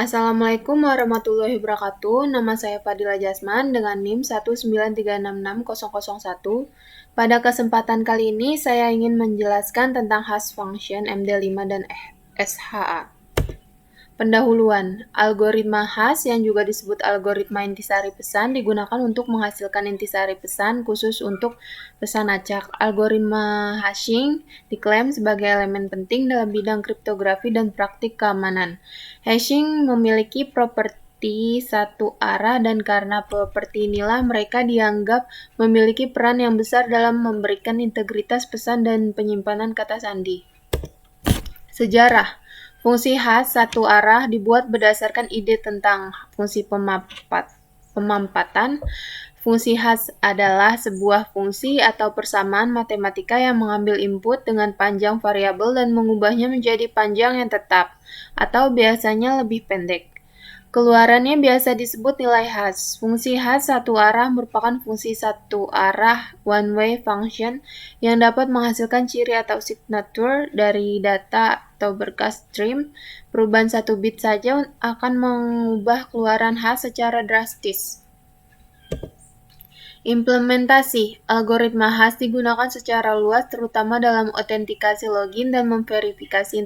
Assalamualaikum warahmatullahi wabarakatuh. Nama saya Fadila Jasman dengan NIM 193660001. Pada kesempatan kali ini saya ingin menjelaskan tentang hash function MD5 dan SHA. Pendahuluan, algoritma hash yang juga disebut algoritma intisari pesan digunakan untuk menghasilkan intisari pesan khusus untuk pesan acak. Algoritma hashing diklaim sebagai elemen penting dalam bidang kriptografi dan praktik keamanan. Hashing memiliki properti satu arah dan karena properti inilah mereka dianggap memiliki peran yang besar dalam memberikan integritas pesan dan penyimpanan kata sandi. Sejarah. Fungsi hash satu arah dibuat berdasarkan ide tentang fungsi pemampatan. Fungsi hash adalah sebuah fungsi atau persamaan matematika yang mengambil input dengan panjang variabel dan mengubahnya menjadi panjang yang tetap, atau biasanya lebih pendek. Keluarannya biasa disebut nilai hash. Fungsi hash satu arah merupakan fungsi satu arah one-way function yang dapat menghasilkan ciri atau signature dari data atau berkas stream. Perubahan 1 bit saja akan mengubah keluaran hash secara drastis. Implementasi algoritma hash digunakan secara luas terutama dalam autentikasi login dan memverifikasi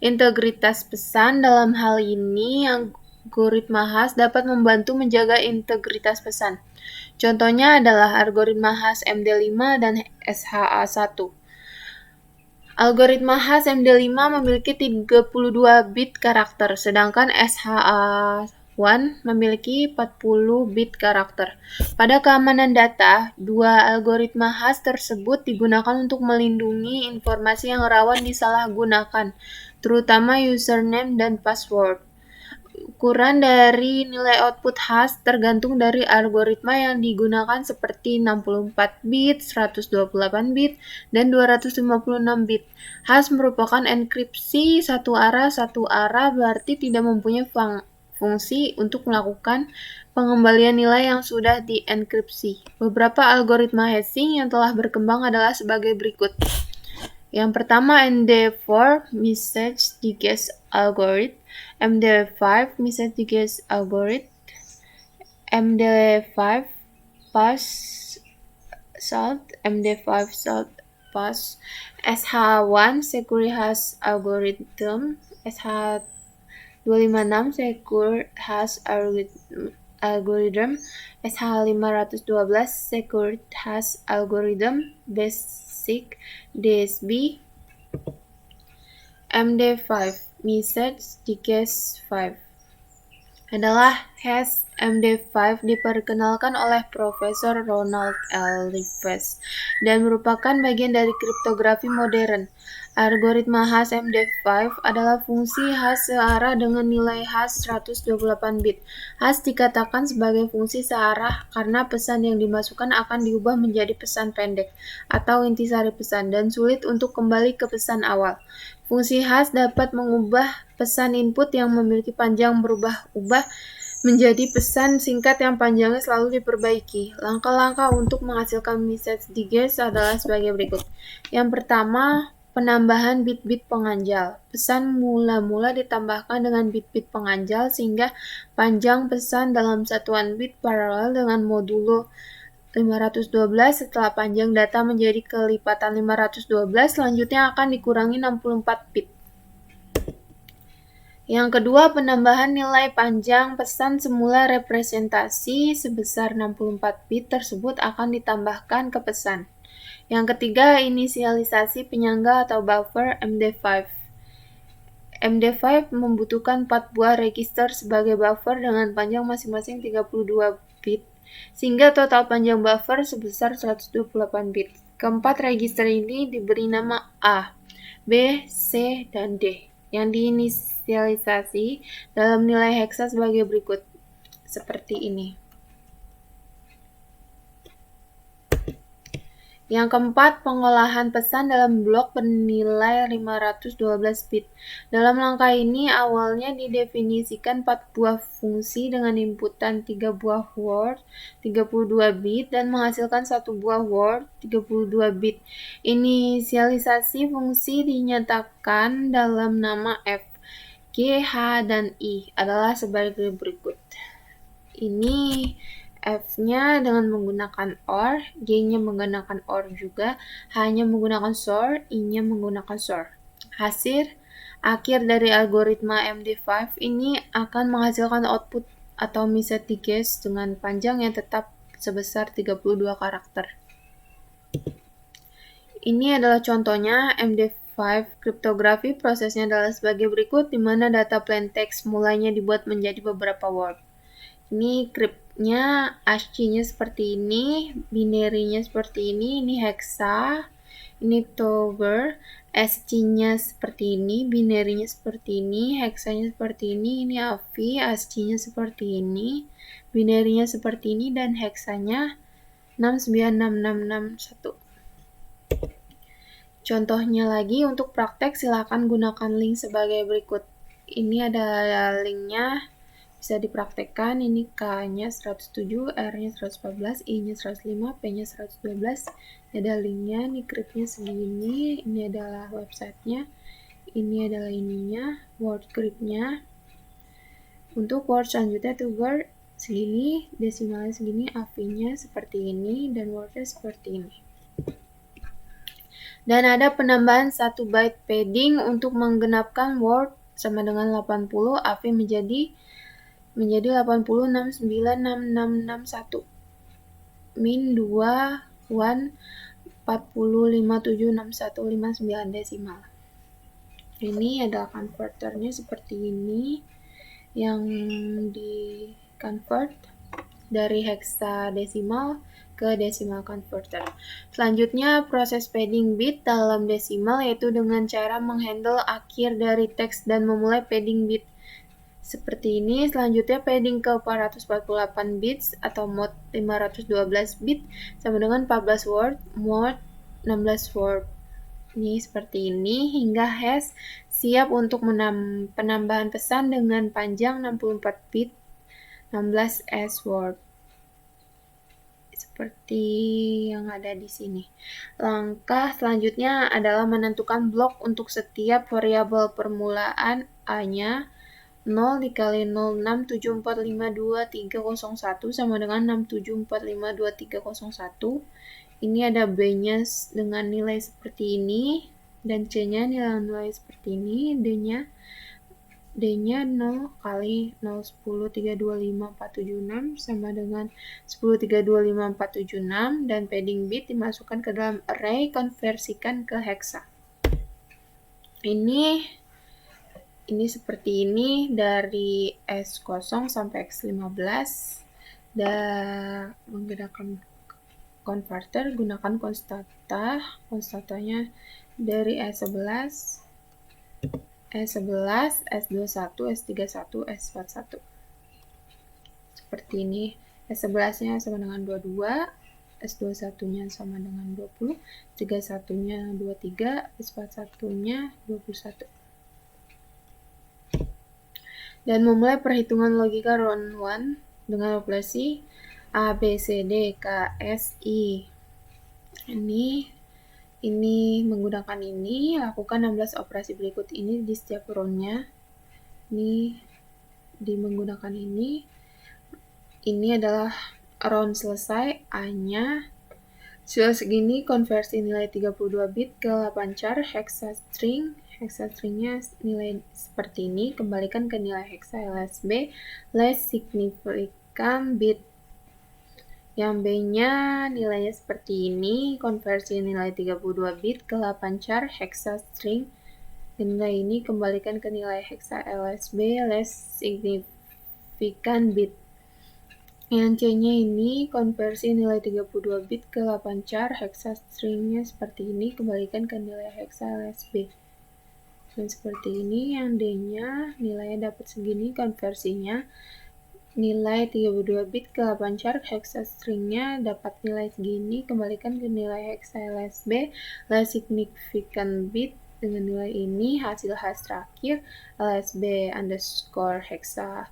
integritas pesan. Dalam hal ini, algoritma hash dapat membantu menjaga integritas pesan. Contohnya adalah algoritma hash MD5 dan SHA-1. Algoritma hash MD5 memiliki 32 bit karakter, sedangkan SHA-1 memiliki 40 bit karakter. Pada keamanan data, dua algoritma hash tersebut digunakan untuk melindungi informasi yang rawan disalahgunakan, terutama username dan password. Ukuran dari nilai output hash tergantung dari algoritma yang digunakan seperti 64 bit, 128 bit, dan 256 bit. Hash merupakan enkripsi satu arah berarti tidak mempunyai fungsi untuk melakukan pengembalian nilai yang sudah dienkripsi. Beberapa algoritma hashing yang telah berkembang adalah sebagai berikut. Yang pertama, MD4 Message Digest Algorithm, MD5 Message Digest Algorithm, MD5 Pass Salt, MD5 Salt Pass, SH1 Secure Hash Algorithm, SH256 Secure Hash Algorithm, SH512 Secure Hash Algorithm, Basic DSB, MD5 Message Digest 5 adalah hash MD5 diperkenalkan oleh Profesor Ronald L. Rives dan merupakan bagian dari kriptografi modern. Algoritma hash MD5 adalah fungsi hash searah dengan nilai hash 128 bit. Hash dikatakan sebagai fungsi searah karena pesan yang dimasukkan akan diubah menjadi pesan pendek atau intisari pesan dan sulit untuk kembali ke pesan awal. Fungsi hash dapat mengubah pesan input yang memiliki panjang berubah-ubah menjadi pesan singkat yang panjangnya selalu diperbaiki. Langkah-langkah untuk menghasilkan message digest adalah sebagai berikut. Yang pertama, penambahan bit-bit penganjal. Pesan mula-mula ditambahkan dengan bit-bit penganjal sehingga panjang pesan dalam satuan bit paralel dengan modulo 512. Setelah panjang data menjadi kelipatan 512, selanjutnya akan dikurangi 64 bit. Yang kedua, penambahan nilai panjang pesan semula representasi sebesar 64 bit tersebut akan ditambahkan ke pesan. Yang ketiga, inisialisasi penyangga atau buffer MD5. MD5 membutuhkan 4 buah register sebagai buffer dengan panjang masing-masing 32 bit, sehingga total panjang buffer sebesar 128 bit. Keempat register ini diberi nama A, B, C, dan D, yang diinisialisasi dalam nilai heksa sebagai berikut, seperti ini. Yang keempat, pengolahan pesan dalam blok bernilai 512 bit. Dalam langkah ini, awalnya didefinisikan 4 buah fungsi dengan inputan 3 buah word 32 bit dan menghasilkan 1 buah word 32 bit. Inisialisasi fungsi dinyatakan dalam nama F. G, H, dan I adalah sebagai berikut. Ini F-nya dengan menggunakan OR, G-nya menggunakan OR juga, H-nya menggunakan SOR, I-nya menggunakan SOR. Hasil akhir dari algoritma MD5 ini akan menghasilkan output atau message guess dengan panjang yang tetap sebesar 32 karakter. Ini adalah contohnya MD5 kriptografi. Prosesnya adalah sebagai berikut, di mana data plain text mulainya dibuat menjadi beberapa word. Ini crypt-nya, ASCII-nya seperti ini, binary-nya seperti ini hexa, ini Toggle, ASCII-nya seperti ini, binary-nya seperti ini, hexanya seperti ini AVI, ASCII-nya seperti ini, binary-nya seperti ini, dan hexanya 696661. Contohnya lagi, untuk praktek silakan gunakan link sebagai berikut. Ini ada linknya, bisa dipraktekkan. Ini K-nya 107, R-nya 114, I-nya 105, P-nya 112. Ada linknya, ini crypt-nya segini, ini adalah websitenya, ini adalah ininya, word crypt-nya. Untuk word selanjutnya tuh word segini, desimalnya segini, AVI-nya seperti ini, dan word-nya seperti ini. Dan ada penambahan 1 byte padding untuk menggenapkan word sama dengan 80, AVI menjadi 80696661 min 2 1 40576159 desimal. Ini adalah converternya seperti ini, yang di convert dari hexadesimal ke decimal converter. Selanjutnya proses padding bit dalam desimal, yaitu dengan cara menghandle akhir dari teks dan memulai padding bit seperti ini. Selanjutnya padding ke 448 bits atau mode 512 bit sama dengan 14 word, mode 16 word. Ini seperti ini hingga hash siap untuk penambahan pesan dengan panjang 64 bit 16 S word. Seperti yang ada di sini. Langkah selanjutnya adalah menentukan blok untuk setiap variabel permulaan A-nya. 0 dikali 0, 6745231 sama dengan 6745231. Ini ada B-nya dengan nilai seperti ini, dan C-nya nilai seperti ini, D-nya 0 kali 0, 10, 325, 476 sama dengan 10, 325, 476, dan padding bit dimasukkan ke dalam array, konversikan ke hexa. Ini seperti ini dari S0 sampai X15. Dan menggunakan converter, gunakan konstatanya dari S11, S21, S31, S41. Seperti ini. S11-nya sama dengan 22, S21-nya sama dengan 20, 31-nya 23, S41-nya 21. Dan memulai perhitungan logika round 1 dengan operasi A, B, C, D, K, S, I. Ini menggunakan ini, lakukan 16 operasi berikut ini di setiap round-nya. Ini menggunakan ini. Ini adalah round selesai, A-nya sudah segini, konversi nilai 32 bit ke 8 char hexastring. Hexastringnya nilai seperti ini, kembalikan ke nilai hexa LSB, less significant bit. Yang B-nya nilainya seperti ini, konversi nilai 32 bit ke 8 char hexastring. Nilai ini kembalikan ke nilai hexa LSB, less significant bit. Yang C-nya ini, konversi nilai 32 bit ke 8 char hexastringnya seperti ini, kembalikan ke nilai hexa LSB. Dan seperti ini, yang D-nya nilainya dapat segini, konversinya nilai 32 bit ke 8 char hexastringnya dapat nilai segini, kembalikan ke nilai hexa LSB, less significant bit dengan nilai ini, hasil hash terakhir LSB underscore hexa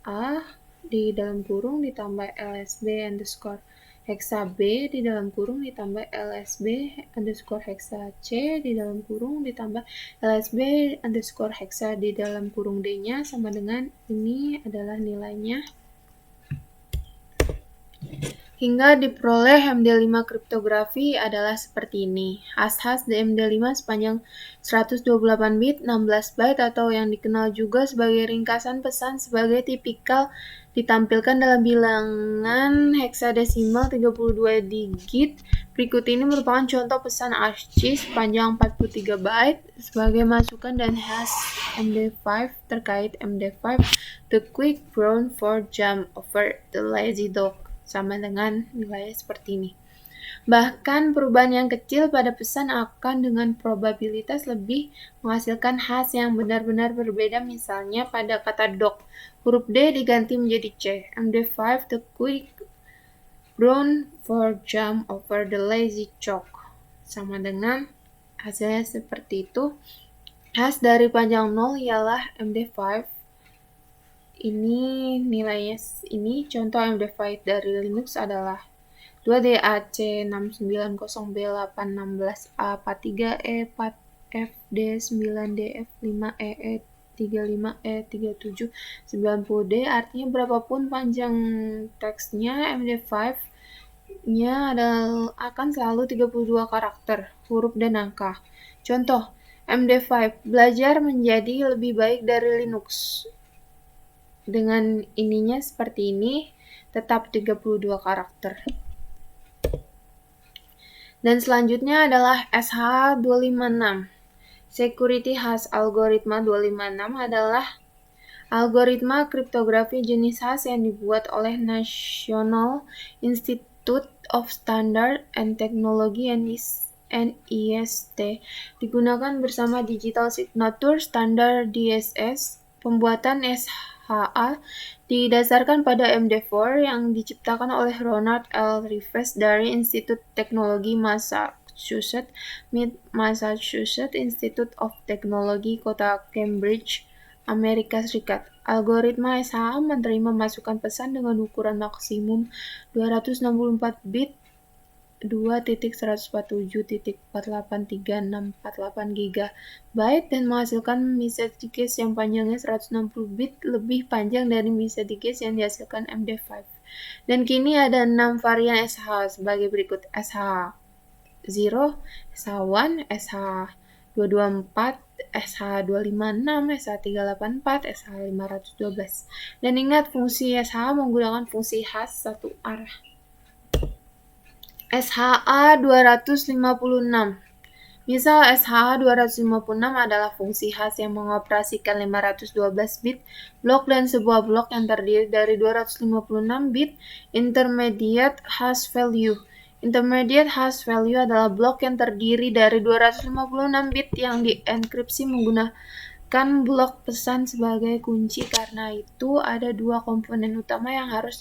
A di dalam kurung ditambah LSB underscore hexa B di dalam kurung ditambah LSB underscore hexa C di dalam kurung ditambah LSB underscore hexa di dalam kurung D-nya sama dengan ini adalah nilainya. Hingga diperoleh MD5 kriptografi adalah seperti ini. Hash di MD5 sepanjang 128 bit, 16 byte atau yang dikenal juga sebagai ringkasan pesan sebagai tipikal ditampilkan dalam bilangan heksadesimal 32 digit. Berikut ini merupakan contoh pesan ASCII sepanjang 43 byte sebagai masukan dan hash MD5 terkait MD5 The Quick Brown for Jump over the Lazy Dog sama dengan nilai seperti ini. Bahkan perubahan yang kecil pada pesan akan dengan probabilitas lebih menghasilkan hash yang benar-benar berbeda. Misalnya pada kata dog, huruf D diganti menjadi C. MD5 the quick brown for jump over the lazy chalk. Sama dengan hasilnya seperti itu. Hash dari panjang 0 ialah MD5. Ini nilainya ini contoh MD5 dari Linux adalah 2DAC6904A43E4FD9DF5EE35E3790D. Artinya berapapun panjang teksnya, MD5-nya akan selalu 32 karakter, huruf dan angka. Contoh, MD5 belajar menjadi lebih baik dari Linux. Dengan ininya seperti ini, tetap 32 karakter. Dan selanjutnya adalah SH256. Security Hash Algoritma 256 adalah algoritma kriptografi jenis hash yang dibuat oleh National Institute of Standards and Technology NIST, digunakan bersama Digital Signature Standard DSS. Pembuatan SHA didasarkan pada MD4 yang diciptakan oleh Ronald L. Rivest dari Institut Teknologi Massachusetts Institute of Technology, Kota Cambridge, Amerika Serikat. Algoritma SHA menerima masukan pesan dengan ukuran maksimum 264 bit 2.147.483.648 GB dan menghasilkan message case yang panjangnya 160 bit lebih panjang dari message case yang dihasilkan MD5. Dan kini ada 6 varian SH sebagai berikut: SH0, SH1, SH224, SH256, SH384, SH512. Dan ingat, fungsi SH menggunakan fungsi hash satu arah. SHA-256. Misal SHA-256 adalah fungsi hash yang mengoperasikan 512 bit blok dan sebuah blok yang terdiri dari 256 bit intermediate hash value. Intermediate hash value adalah blok yang terdiri dari 256 bit yang dienkripsi menggunakan blok pesan sebagai kunci. Karena itu ada dua komponen utama yang harus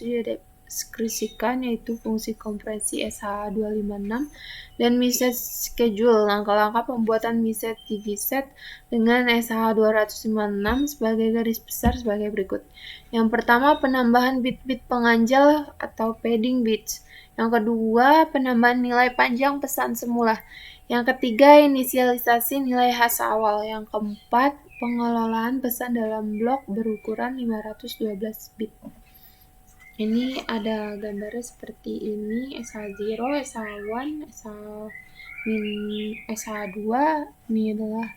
deskripsikan, yaitu fungsi kompresi SHA-256 dan message schedule. Langkah-langkah pembuatan message digiset dengan SHA-256 sebagai garis besar sebagai berikut. Yang pertama, penambahan bit-bit penganjal atau padding bits. Yang kedua, penambahan nilai panjang pesan semula. Yang ketiga, inisialisasi nilai hash awal. Yang keempat, pengelolaan pesan dalam blok berukuran 512 bit. Ini ada gambarnya seperti ini: SH0, SH1, SH2. Ini adalah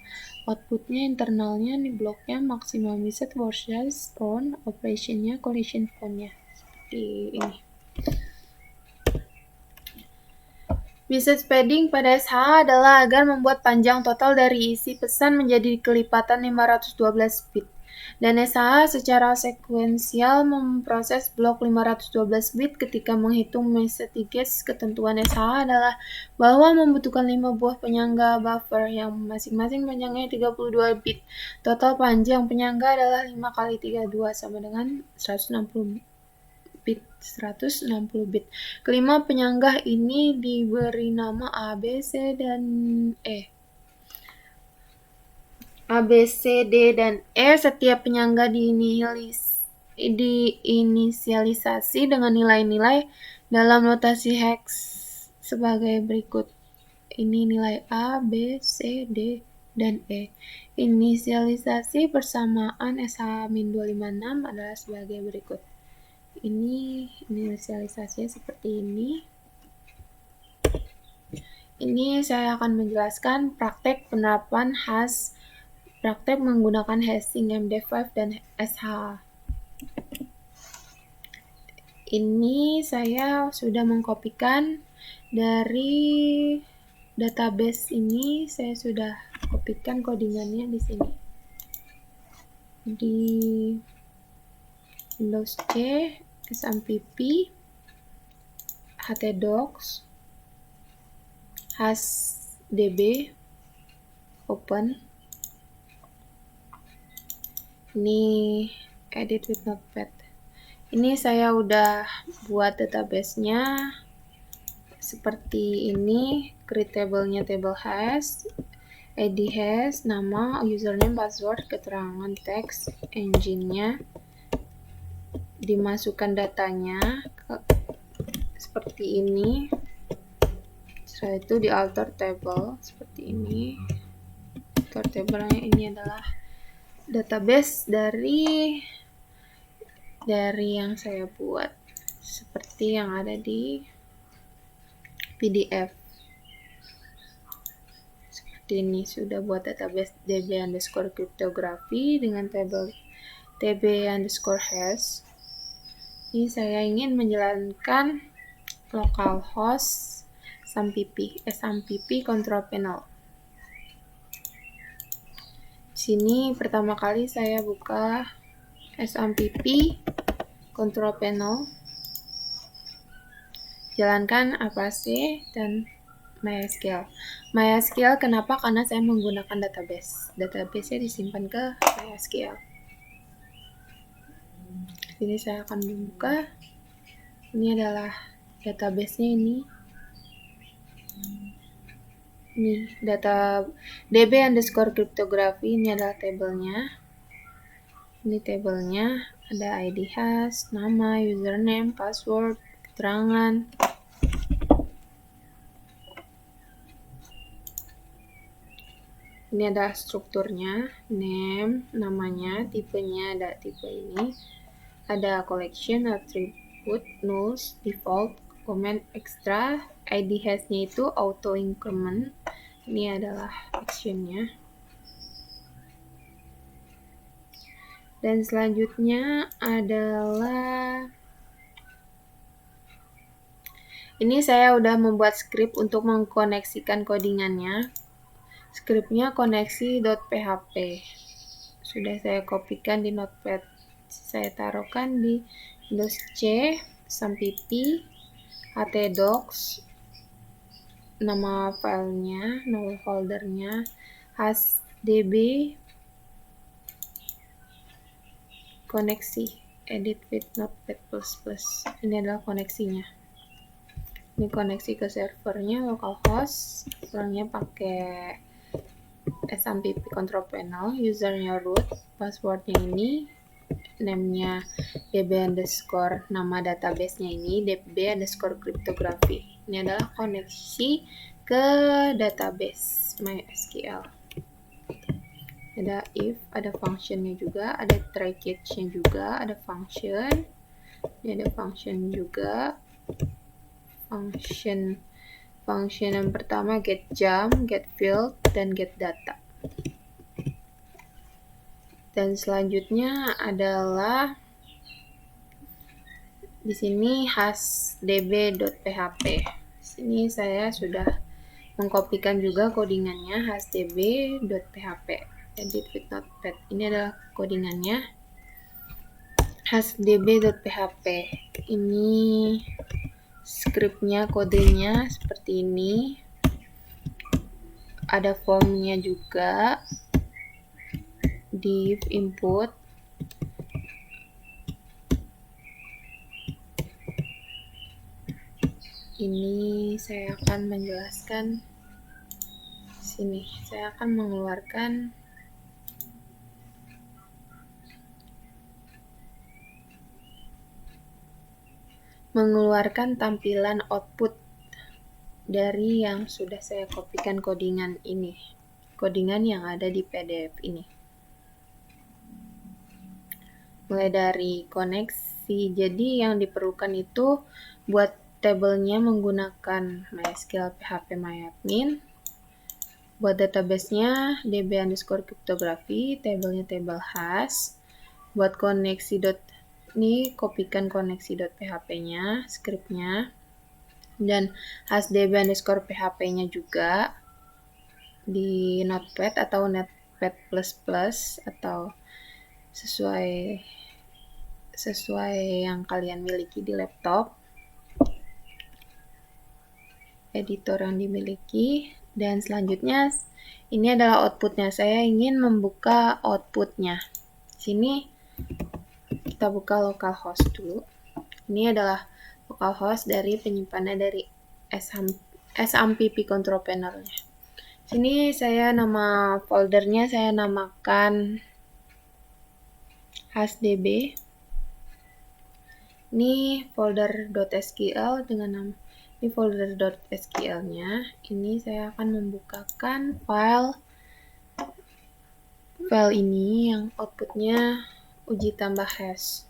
outputnya, internalnya, ini bloknya, maksimal message, word size, tone, operationnya, collision font-nya. Seperti ini. Message padding pada SH adalah agar membuat panjang total dari isi pesan menjadi kelipatan 512 bit. Dan SH secara sekuensial memproses blok 512 bit. Ketika menghitung message guess, ketentuan SH adalah bahwa membutuhkan 5 buah penyangga buffer yang masing-masing panjangnya 32 bit. Total panjang penyangga adalah 5 kali 32 sama dengan 160 bit. Kelima penyangga ini diberi nama A, B, C, dan E. A, B, C, D, dan E. Setiap penyangga diinisialisasi dengan nilai-nilai dalam notasi hex sebagai berikut. Ini nilai A, B, C, D, dan E. Inisialisasi persamaan SH-256 adalah sebagai berikut. Ini inisialisasinya seperti ini. Ini saya akan menjelaskan praktek penerapan hash, praktek menggunakan hashing MD5 dan SH. Ini saya sudah mengkopikan dari database ini, saya sudah kopikan codingannya di sini. Di Windows C, SMPP, htdocs, hashdb, open. Ini edit with notepad. Ini saya udah buat database-nya seperti ini. Create table-nya table hash, ID hash, nama, username, password, keterangan teks, engine-nya, dimasukkan datanya seperti ini. Setelah itu di alter table seperti ini. Alter table-nya ini adalah database dari yang saya buat seperti yang ada di PDF. Seperti ini, sudah buat database db_cryptography dengan table db_hash. Ini saya ingin menjalankan localhost SMPP control panel. Di sini pertama kali saya buka SMPP control panel, jalankan apac dan MySQL. MySQL kenapa? Karena saya menggunakan database. Database-nya disimpan ke MySQL. Ini saya akan membuka. Ini adalah database-nya ini. Ini data db_cryptography, ini adalah tabelnya. Ini tabelnya, ada ID hash, nama, username, password, keterangan. Ini ada strukturnya, name, namanya, tipenya ada tipe ini. Ada collection, attribute, nulls, default, comment, extra. ID hash-nya itu auto increment. Ini adalah action-nya. Dan selanjutnya adalah ini saya udah membuat script untuk mengkoneksikan codingannya. Scriptnya koneksi.php. Sudah saya kopikan di notepad. Saya taruhkan di Windows C, SMPP, htdocs, nama filenya, nama foldernya, hashdb, koneksi, edit with notepad++. Ini adalah koneksinya. Ini koneksi ke servernya, localhost, filenya pakai SMPP control panel, usernya root, passwordnya ini, name-nya db_, nama database-nya ini db_cryptography. Ini adalah koneksi ke database MySQL. Ada if, ada function-nya juga, ada try catch-nya juga, ada function. Ini ada function juga. Function yang pertama get jump, get field, dan get data. Dan selanjutnya adalah di sini hashdb.php. Di sini saya sudah mengkopikan juga codingannya hashdb.php. Edit with notepad. Ini adalah codingannya hashdb.php. Ini scriptnya, kodenya seperti ini. Ada formnya juga, div input. Ini saya akan menjelaskan sini. Saya akan mengeluarkan mengeluarkan tampilan output dari yang sudah saya kopikan codingan ini, codingan yang ada di PDF ini. Mulai dari koneksi, jadi yang diperlukan itu buat tabelnya menggunakan MySQL PHP MyAdmin. Buat database-nya db_cryptography, tabelnya tabel hash. Buat koneksi ini kopikan koneksi.php-nya, script-nya. Dan hash db_php-nya juga di Notepad atau Notepad++ atau sesuai yang kalian miliki di laptop, editor yang dimiliki. Dan selanjutnya ini adalah outputnya. Saya ingin membuka outputnya. Sini kita buka localhost dulu. Ini adalah localhost dari penyimpanan dari SAMPP control panel-nya. Sini saya nama foldernya saya namakan hsdb. Ini folder .sql dengan nama ini folder .sql-nya. Ini saya akan membukakan file ini yang outputnya uji tambah hash.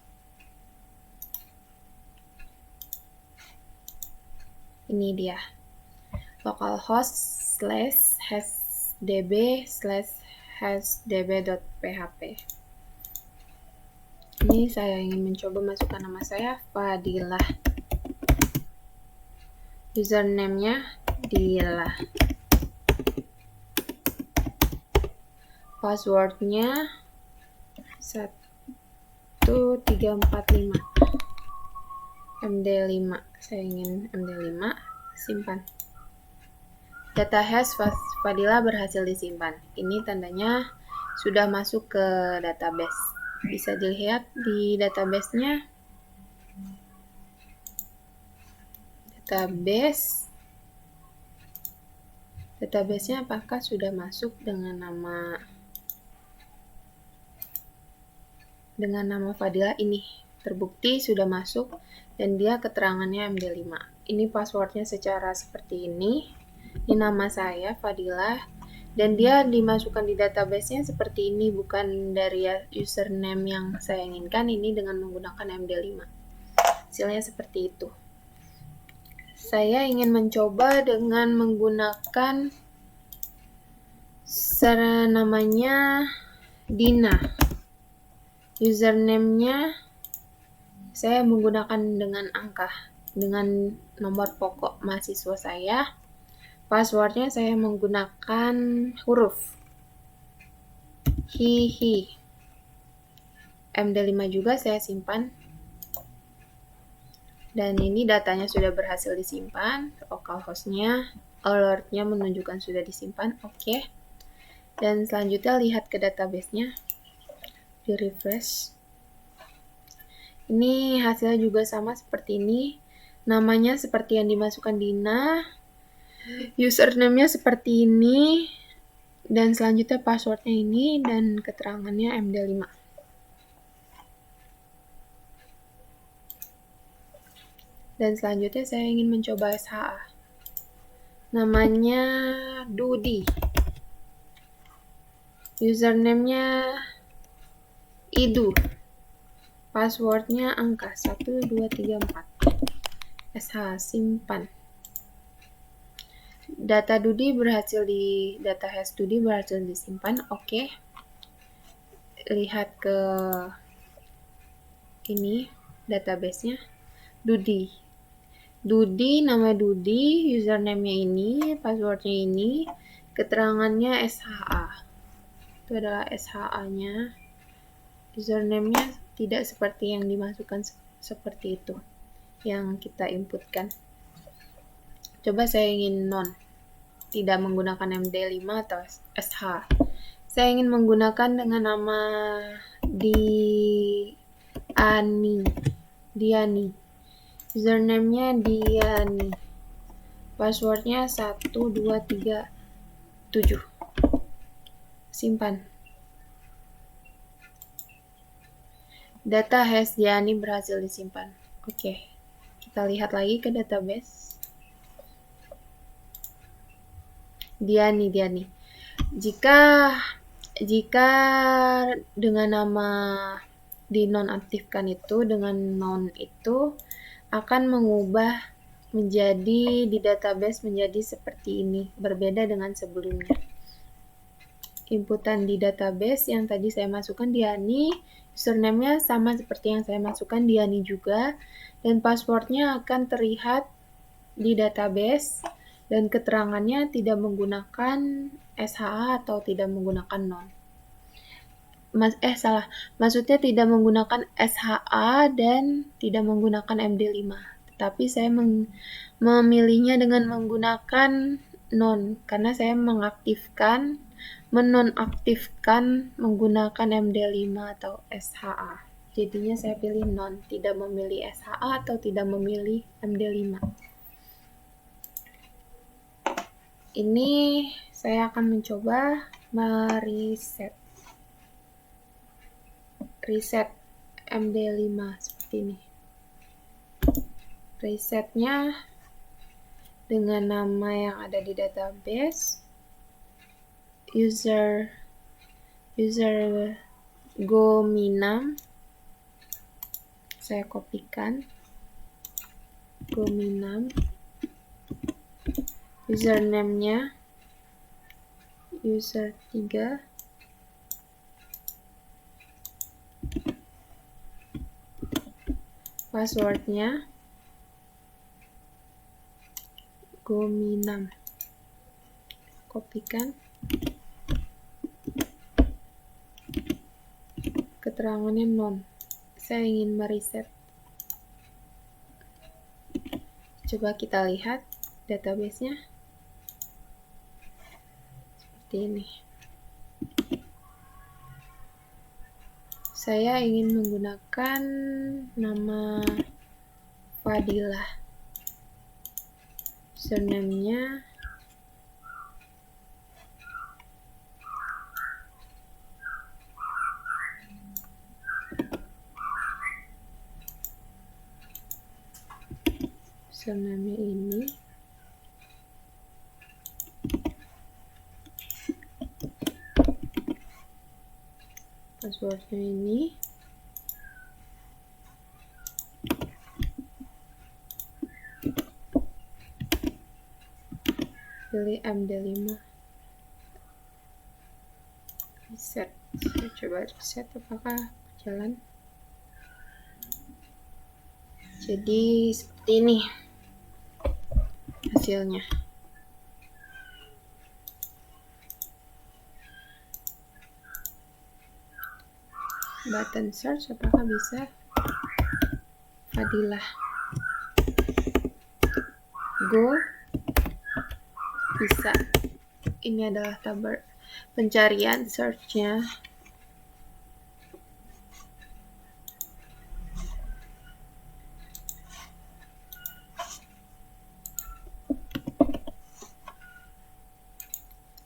Ini dia, localhost/hsdb/hsdb.php. Ini saya ingin mencoba masukkan nama saya Fadilah. Username-nya Dila. Password-nya 1345. MD5. Saya ingin MD5. Simpan. Data hash Fadilah berhasil disimpan. Ini tandanya sudah masuk ke database. Bisa dilihat di database-nya. Database-nya apakah sudah masuk dengan nama Fadilah ini. Terbukti sudah masuk dan dia keterangannya MD5. Ini passwordnya secara seperti ini. Ini nama saya Fadilah dan dia dimasukkan di database-nya seperti ini, bukan dari username yang saya inginkan. Ini dengan menggunakan MD5. Hasilnya seperti itu. Saya ingin mencoba dengan menggunakan namanya Dina. Username-nya saya menggunakan dengan angka, dengan nomor pokok mahasiswa saya. Passwordnya saya menggunakan huruf. Hihi. MD5 juga saya simpan. Dan ini datanya sudah berhasil disimpan. Localhost-nya, alert-nya menunjukkan sudah disimpan. Oke. Dan selanjutnya lihat ke database-nya. Di refresh. Ini hasilnya juga sama seperti ini. Namanya seperti yang dimasukkan Dina. Username-nya seperti ini. Dan selanjutnya password-nya ini dan keterangannya MD5. Dan selanjutnya saya ingin mencoba SHA. Namanya Dudi. Username-nya Idu. Passwordnya angka 1234. SH simpan. Data hash Dudi berhasil disimpan. Oke. Lihat ke ini database-nya. Dudi, nama Dudi, username-nya ini, password-nya ini, keterangannya SHA. Itu adalah SHA-nya. Username-nya tidak seperti yang dimasukkan seperti itu yang kita inputkan. Coba saya ingin tidak menggunakan MD5 atau SH. Saya ingin menggunakan dengan nama Diani. Username-nya Diani. Password-nya 1237. Simpan. Data hash Diani berhasil disimpan. Oke. Kita lihat lagi ke database. Dia nih. Jika dengan nama dinonaktifkan itu dengan non itu akan mengubah menjadi di database menjadi seperti ini, berbeda dengan sebelumnya. Inputan di database yang tadi saya masukkan Diani, username-nya sama seperti yang saya masukkan Diani juga, dan password-nya akan terlihat di database dan keterangannya tidak menggunakan SHA atau tidak menggunakan non. Maksudnya tidak menggunakan SHA dan tidak menggunakan MD5. Tetapi saya memilihnya dengan menggunakan non karena saya menonaktifkan menggunakan MD5 atau SHA. Jadinya saya pilih non, tidak memilih SHA atau tidak memilih MD5. Ini saya akan mencoba mereset MD5 seperti ini. Resetnya dengan nama yang ada di database, user Gominam, saya kopikan Gominam, username-nya user3, password-nya Gominam, kopikan, keterangannya non, saya ingin mereset. Coba kita lihat database-nya seperti ini. Saya ingin menggunakan nama Fadilah. Username-nya ini. Password-nya ini. Pilih MD5. Reset. Saya coba reset apakah jalan. Jadi seperti ini hasilnya. Button search apakah bisa? Fadilah. Go. Bisa. Ini adalah tab pencarian search-nya.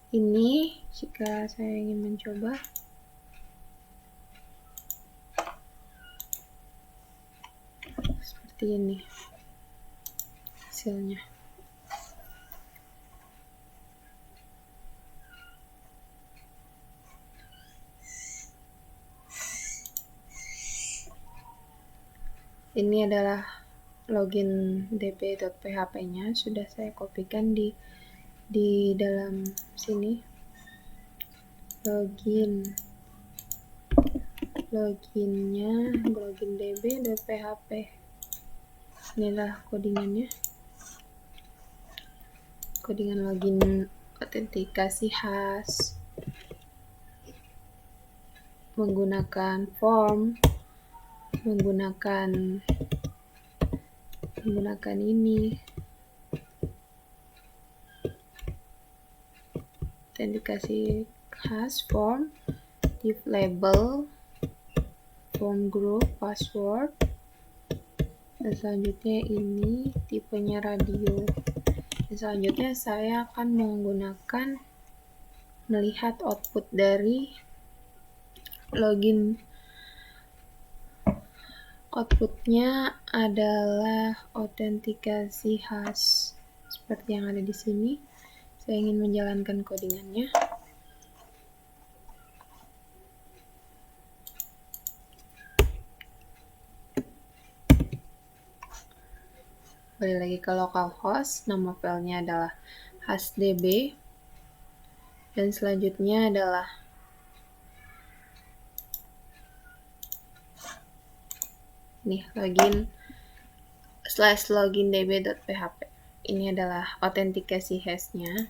Ini jika saya ingin mencoba seperti ini hasilnya. Ini adalah login db.php-nya, sudah saya kopikan di dalam sini. Loginnya login db.php. Inilah codingannya. Codingan login autentikasi khas menggunakan form, menggunakan ini autentikasi khas form, div label, form group, password, dan selanjutnya ini tipenya radio. Dan selanjutnya saya akan menggunakan melihat output dari login outputnya adalah autentikasi hash seperti yang ada di sini. Saya ingin menjalankan codingannya. Balik lagi ke localhost, nama filenya adalah hashdb, dan selanjutnya adalah login /login_db.php. Ini adalah autentikasi hashnya.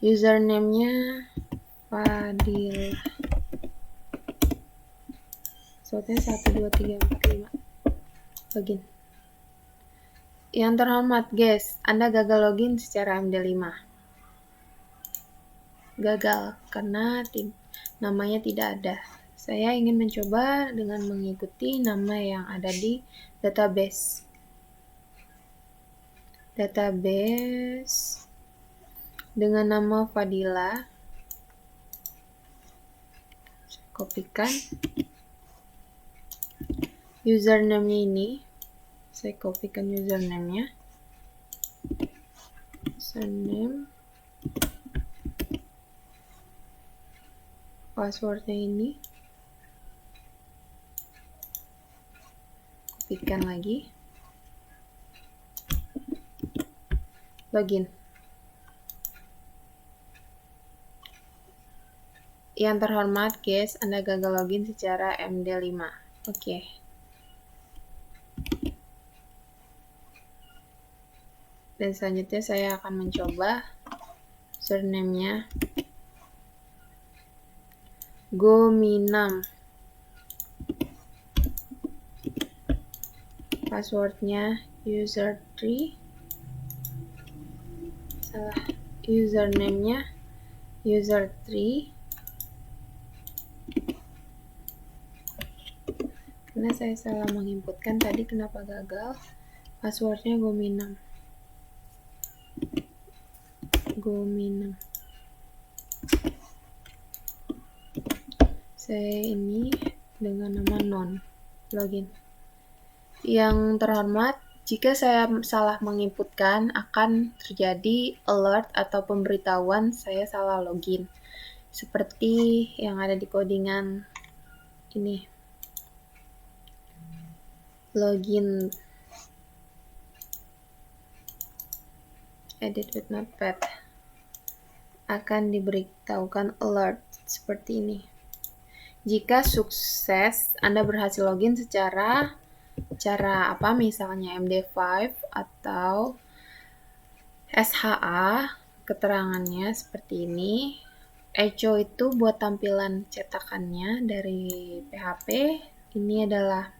Username-nya Fadil. Passwordnya 12345. Login. Yang terhormat, guys, Anda gagal login secara MD5. Gagal karena namanya tidak ada. Saya ingin mencoba dengan mengikuti nama yang ada di database. Dengan nama Fadila. Saya kopikan. Username-nya ini. Saya kopikan username-nya. Username. Password-nya ini. Kopikan lagi. Login. Yang terhormat, guys, Anda gagal login secara MD5. Oke. Dan selanjutnya saya akan mencoba username-nya Gominam. Passwordnya user3. Salah. Username-nya user3. Karena saya salah menginputkan tadi, kenapa gagal. Passwordnya Gominam. Saya ini dengan nama non. Login. Yang terhormat, jika saya salah menginputkan, akan terjadi alert atau pemberitahuan saya salah login. Seperti yang ada di codingan ini. Login. Edit with Notepad. Akan diberitahukan alert seperti ini. Jika sukses, Anda berhasil login secara apa, misalnya MD5 atau SHA, keterangannya seperti ini. Echo itu buat tampilan cetakannya dari PHP. Ini adalah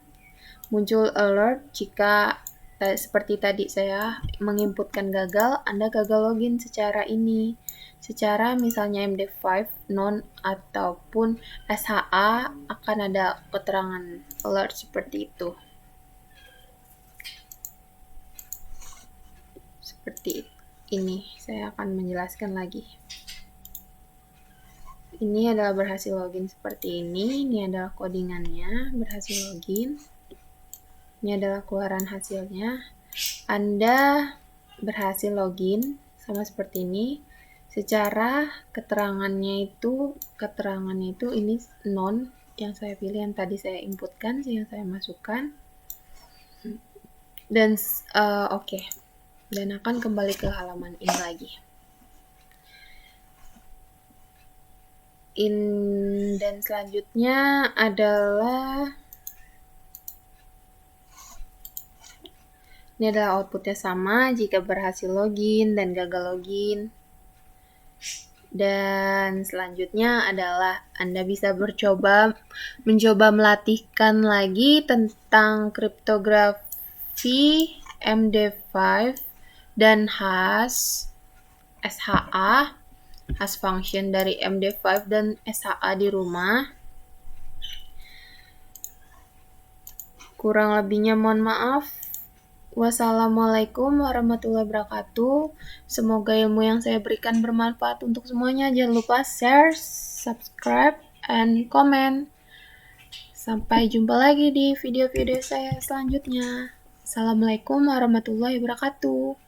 muncul alert jika seperti tadi saya menginputkan gagal, Anda gagal login secara ini. Secara misalnya MD5, non ataupun SHA akan ada keterangan alert seperti itu. Seperti ini, saya akan menjelaskan lagi. Ini adalah berhasil login seperti ini. Ini adalah codingannya, berhasil login. Ini adalah keluaran hasilnya. Anda berhasil login sama seperti ini. Secara keterangannya itu ini non yang saya pilih, yang tadi saya inputkan, yang saya masukkan. Dan oke. Dan akan kembali ke halaman ini lagi. Dan selanjutnya adalah ini adalah outputnya sama jika berhasil login dan gagal login. Dan selanjutnya adalah Anda bisa mencoba melatihkan lagi tentang kriptografi MD5 dan hash SHA, hash function dari MD5 dan SHA di rumah. Kurang lebihnya mohon maaf. Wassalamualaikum warahmatullahi wabarakatuh. Semoga ilmu yang saya berikan bermanfaat untuk semuanya. Jangan lupa share, subscribe, and comment. Sampai jumpa lagi di video-video saya selanjutnya. Assalamualaikum warahmatullahi wabarakatuh.